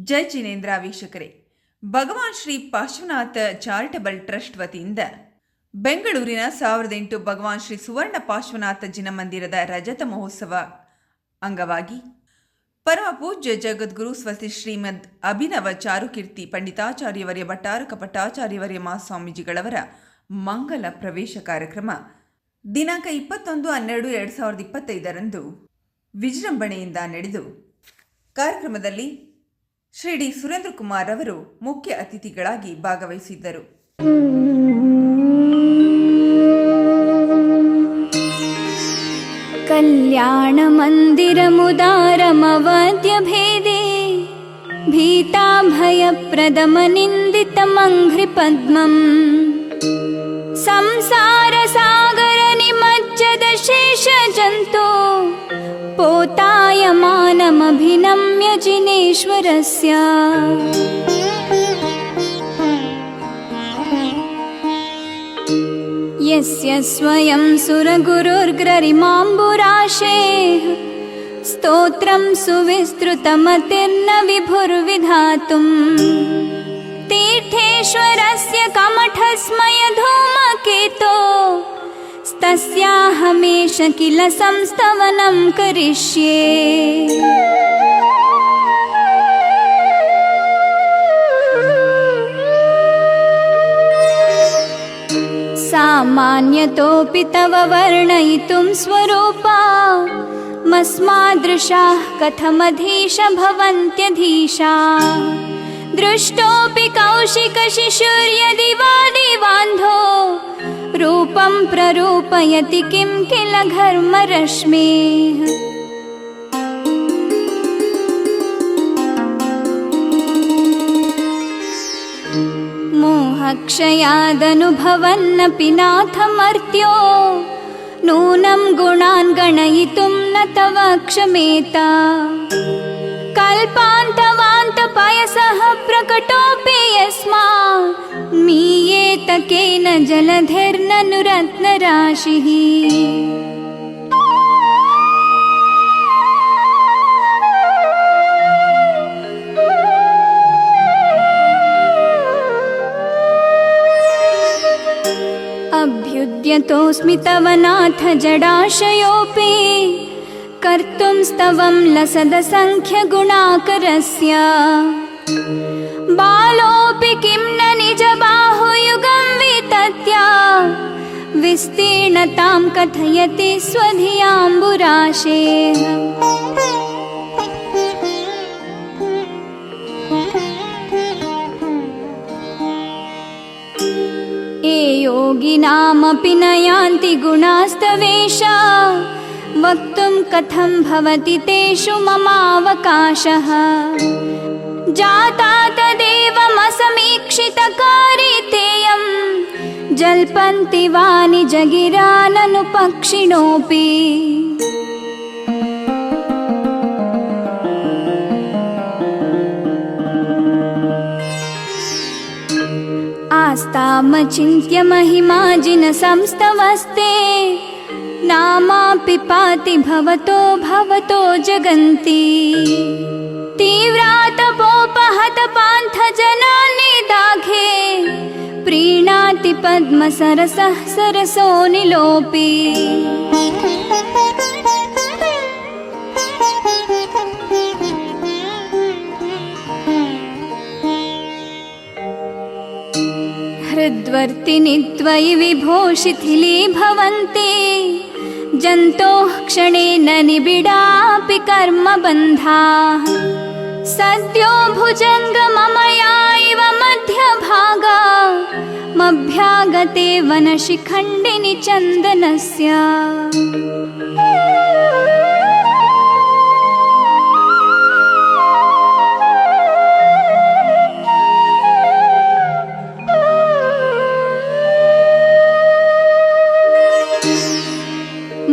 ಜೈ ಜಿನೇಂದ್ರ ವೀಕ್ಷಕರೇ, ಭಗವಾನ್ Shri Parshvanath charitable trust ವತಿಯಿಂದ ಬೆಂಗಳೂರಿನ 1008 ಭಗವಾನ್ ಶ್ರೀ ಸುವರ್ಣ ಪಾರ್ಶ್ವನಾಥ ಜಿನ ಮಂದಿರದ ರಜತ ಮಹೋತ್ಸವ ಅಂಗವಾಗಿ ಪರಮ ಪೂಜ್ಯ ಜಗದ್ಗುರು ಸ್ವಸ್ತಿ ಶ್ರೀಮದ್ ಅಭಿನವ ಚಾರುಕೀರ್ತಿ ಪಂಡಿತಾಚಾರ್ಯವರ್ಯ ಭಟ್ಟಾರಕ ಪಟ್ಟಾಚಾರ್ಯವರ್ಯ ಮಹಾಸ್ವಾಮೀಜಿಗಳವರ ಮಂಗಲ ಪ್ರವೇಶ ಕಾರ್ಯಕ್ರಮ ದಿನಾಂಕ 21/12/2025 ವಿಜೃಂಭಣೆಯಿಂದ ನಡೆದು ಕಾರ್ಯಕ್ರಮದಲ್ಲಿ ಶ್ರೀ ಡಿ ಸುರೇಂದ್ರ ಕುಮಾರ್ ಅವರು ಮುಖ್ಯ ಅತಿಥಿಗಳಾಗಿ ಭಾಗವಹಿಸಿದ್ದರು. ಕಲ್ಯಾಣ ಮಂದಿರ ಮುದಾರಮವದ್ಯ ಭೇದೆ ಭೀತಾ ಭಯ ಪ್ರದಮ ನಿಂದಿತ ಮಂಘ್ರಿ ಪದ್ಮಂ ಸಂಸಾರ ಸಾಗರ ನಿಮಜ್ಜದ ಶೇಷ ಜಂತೋ पोतायमानमभिनम्य जिनेश्वरस्य यस्य स्वयं सुरगुरुर्गरिमाम्बुराशेः स्तोत्रं सुविस्तृतमतिर्न विभुर्विधातुम् तीर्थेश्वरस्य कमठस्मय धूमकेतो तस्याहमेष किल संस्तवनं करिष्ये। सामान्यतोऽपि तव वर्णयितुं स्वरूपा मस्मादृशाः कथमधीश भवन्त्यधीशा दृष्टोऽपि कौशिकशिशुर्यदि वा दिवान्धो रूपं प्ररूपयति किं किल घर्मरश्मेः। मोहक्षयादनुभवन्नपि नाथमर्त्यो नूनं गुणान् गणयितुं न तव क्षमेता कल्पान्तवान्तपयसः प्रकटोऽपि यस्मात् मीयेत केन जलधिर्ननुरत्नराशिः। अभ्युद्यतोऽस्मि तव नाथ जडाशयोऽपि कर्तुं स्तवं लसदसङ्ख्यगुणाकरस्य बालोऽपि किं न निजबाहुयुगं वितत्या विस्तीर्णतां कथयति स्वधियाम्बुराशेः। ये योगिनामपि न यान्ति गुणास्तवेषा वक्तुं कथं भवति तेषु ममावकाशः। जाता तदेवमसमीक्षितकारितेयं जल्पन्ति वानि जगिराननुपक्षिणोऽपि। आस्तामचिन्त्य महिमा जिनसंस्तवस्ते नामापि पाति भवतो भवतो जगन्ति तीव्रातपोपहत पान्थजनानि दाघे प्रीणाति पद्मसरसः सरसो निलोपि। हृद्वर्तिनि त्वयि विभो शिथिली भवन्ति जन्तोः क्षणेन निबिडापि कर्मबन्धाः। सद्यो भुजङ्गममया इव मध्यभागा मभ्यागते वनशिखण्डिनि चन्दनस्य।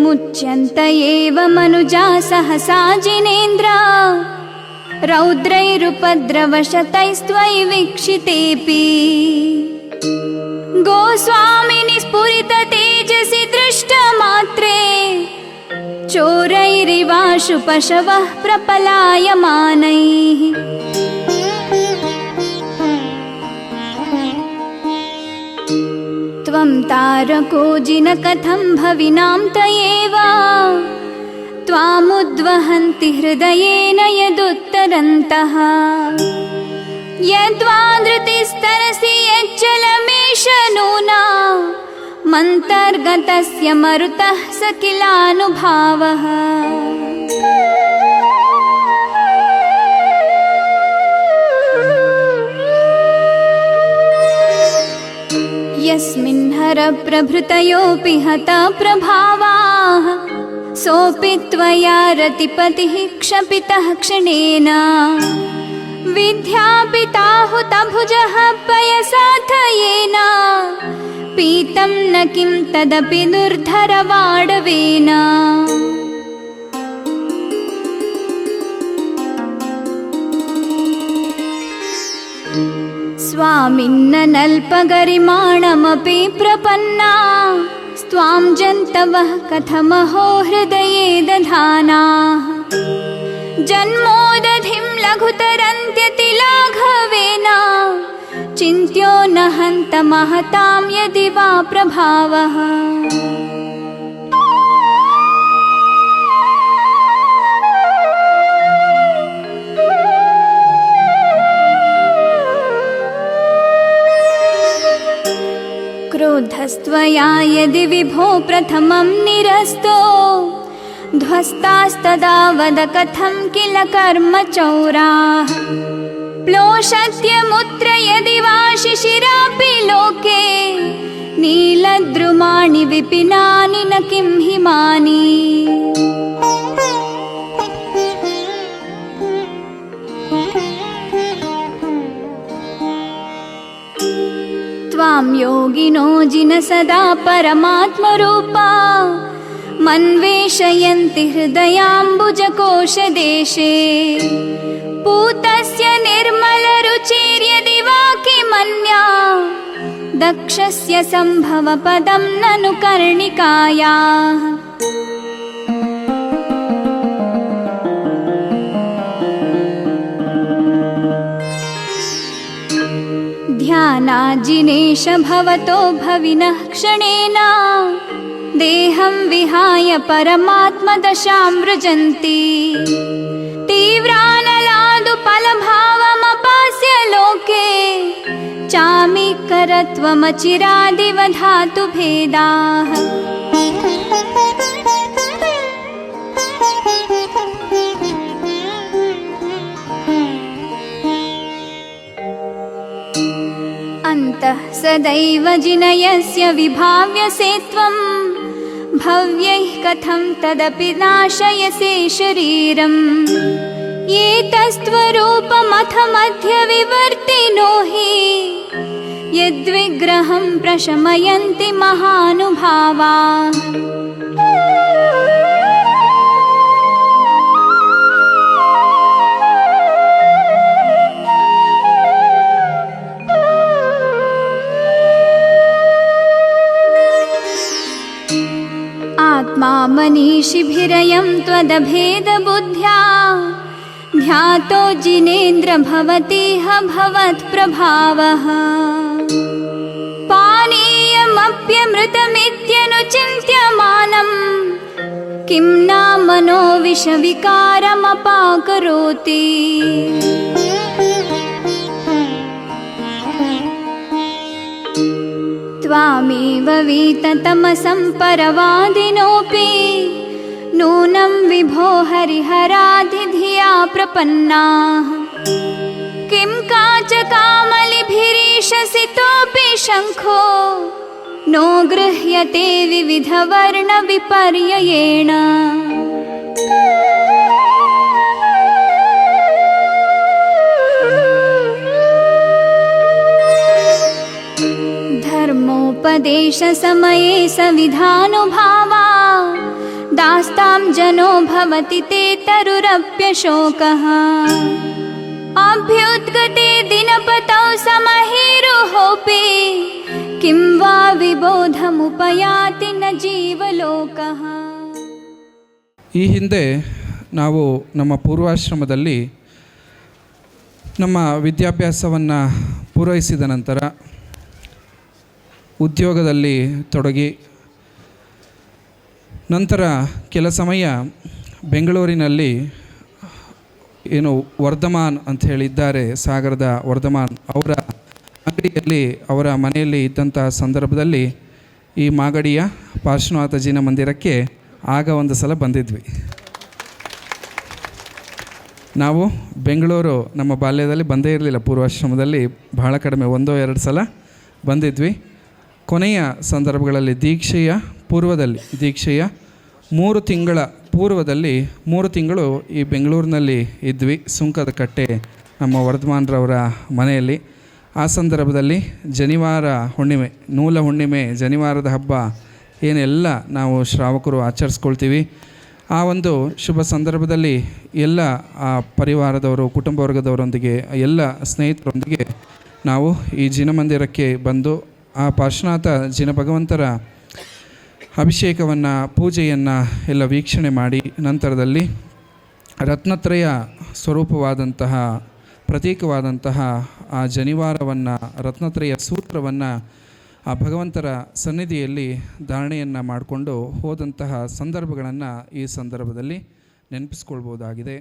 मुच्यन्त एव मनुजा सहसा जिनेन्द्रा रौद्रैरुपद्रवशतैस्त्वयि वीक्षितेऽपि। तेजसि दृष्टमात्रे चोरैरिवाशु पशवः प्रपलायमानैः। त्वं तारको जिन कथं भविनां तयेव त्वामुद्वहन्ति हृदयेन यदुत्तरन्तः। यद्वा धृतिस्तरसि यच्चलमेष नूना मन्तर्गतस्य मरुतः स किलानुभावः। यस्मिन् हरप्रभृतयोऽपि हता प्रभावाः सोऽपि त्वया रतिपतिः क्षपितः क्षणेन। विद्यापिताहुतभुजः पयसाथयेन पीतं न किं तदपि दुर्धरवाडवेन। स्वामिन्ननल्पगरिमाणमपि प्रपन्ना स्वां जन्तवः कथमहो हृदये दधानाः। जन्मोदधिं लघुतरन्त्यतिलाघवेन चिन्त्यो न हन्त महतां यदि वा प्रभावः। क्रोधस्त्वया यदि विभो प्रथमं निरस्तो ध्वस्तास्तदा वद कथं किल कर्मचौराः। प्लोषत्यमुत्र यदि वा शिशिरापि लोके नीलद्रुमाणि विपिनानि न किं हिमानि। त्वां योगिनो जिन सदा परमात्मरूपा मन्वेषयन्ति हृदयाम्बुजकोशदेशे। पूतस्य निर्मलरुचिर्यदि वा किमन्या दक्षस्य सम्भवपदं ननु कर्णिकायाः। ध्यानाजिनेश भवतो भविनः क्षणेन देहं विहाय परमात्मदशां व्रजन्ति। तीव्रानलादुपलभावमपास्य लोके चामीकरत्वमचिरादिवधातु भेदाः। अन्तः सदैव जिनयस्य विभाव्यसे त्वं भव्यैः कथं तदपि नाशयसे शरीरम्। एतस्त्वरूपमथ मध्य विवर्तिनो हि यद्विग्रहं प्रशमयन्ति महानुभावाः। आत्मा मनीषिभिरयं त्वदभेदबुद्ध्या ध्यातो जिनेन्द्र भवतीह भवत्प्रभावः। पानीयमप्यमृतमित्यनुचिन्त्यमानं किं नामनो विषविकारमपाकरोति। त्वामेव वीततमसं परवादिनोऽपि नूनं विभो हरिहराधिधिया प्रपन्नाः। किं काचकामलिभिरीशसितोऽपि शङ्खो नो गृह्यते विविधवर्णविपर्ययेण। धर्मोपदेशसमये सविधानुभावा दास्तां जनो भवति ते तरुरप्यशोकः। अभ्युद्गते दिनपतौ समहीरुहोऽपि किं वा ವಿಬೋಧಮುಪಯಾತಿ ನ ಜೀವಲೋಕಃ. ಈ ಹಿಂದೆ ನಾವು ನಮ್ಮ ಪೂರ್ವಾಶ್ರಮದಲ್ಲಿ ನಮ್ಮ ವಿದ್ಯಾಭ್ಯಾಸವನ್ನು ಪೂರೈಸಿದ ನಂತರ ಉದ್ಯೋಗದಲ್ಲಿ ತೊಡಗಿ ನಂತರ ಕೆಲ ಸಮಯ ಬೆಂಗಳೂರಿನಲ್ಲಿ ಏನು ವರ್ಧಮಾನ್ ಅಂತ ಹೇಳಿದ್ದಾರೆ, ಸಾಗರದ ವರ್ಧಮಾನ್ ಅವರ ಅಂಗಡಿಯಲ್ಲಿ ಅವರ ಮನೆಯಲ್ಲಿ ಇದ್ದಂಥ ಸಂದರ್ಭದಲ್ಲಿ ಈ ಮಾಗಡಿಯ ಪಾರ್ಶ್ವನಾಥ ಜಿನ ಮಂದಿರಕ್ಕೆ ಆಗ ಒಂದು ಸಲ ಬಂದಿದ್ವಿ. ನಾವು ಬೆಂಗಳೂರು ನಮ್ಮ ಬಾಲ್ಯದಲ್ಲಿ ಬಂದೇ ಇರಲಿಲ್ಲ, ಪೂರ್ವಾಶ್ರಮದಲ್ಲಿ ಬಹಳ ಕಡಿಮೆ, 1-2 ಸಲ ಬಂದಿದ್ವಿ. ಕೊನೆಯ ಸಂದರ್ಭಗಳಲ್ಲಿ ದೀಕ್ಷೆಯ ಪೂರ್ವದಲ್ಲಿ, ದೀಕ್ಷೆಯ 3 ತಿಂಗಳ ಪೂರ್ವದಲ್ಲಿ 3 ತಿಂಗಳು ಈ ಬೆಂಗಳೂರಿನಲ್ಲಿ ಇದ್ವಿ, ಸುಂಕದ ಕಟ್ಟೆ ನಮ್ಮ ವರ್ಧಮಾನ್ರವರ ಮನೆಯಲ್ಲಿ. ಆ ಸಂದರ್ಭದಲ್ಲಿ ಜನಿವಾರ ಹುಣ್ಣಿಮೆ, ನೂಲ ಹುಣ್ಣಿಮೆ, ಜನಿವಾರದ ಹಬ್ಬ ಏನೆಲ್ಲ ನಾವು ಶ್ರಾವಕರು ಆಚರಿಸ್ಕೊಳ್ತೀವಿ, ಆ ಒಂದು ಶುಭ ಸಂದರ್ಭದಲ್ಲಿ ಎಲ್ಲ ಆ ಪರಿವಾರದವರು, ಕುಟುಂಬ ವರ್ಗದವರೊಂದಿಗೆ, ಎಲ್ಲ ಸ್ನೇಹಿತರೊಂದಿಗೆ ನಾವು ಈ ಜಿನಮಂದಿರಕ್ಕೆ ಬಂದು ಆ ಪಾರ್ಶ್ವನಾಥ ಜಿನ ಭಗವಂತರ ಅಭಿಷೇಕವನ್ನು, ಪೂಜೆಯನ್ನು ಎಲ್ಲ ವೀಕ್ಷಣೆ ಮಾಡಿ ನಂತರದಲ್ಲಿ ರತ್ನತ್ರಯ ಸ್ವರೂಪವಾದಂತಹ, ಪ್ರತೀಕವಾದಂತಹ ಆ ಜನಿವಾರವನ್ನು, ರತ್ನತ್ರಯ ಸೂತ್ರವನ್ನು ಆ ಭಗವಂತರ ಸನ್ನಿಧಿಯಲ್ಲಿ ಧಾರಣೆಯನ್ನು ಮಾಡಿಕೊಂಡು ಹೋದಂತಹ ಸಂದರ್ಭಗಳನ್ನು ಈ ಸಂದರ್ಭದಲ್ಲಿ ನೆನಪಿಸ್ಕೊಳ್ಬೋದಾಗಿದೆ.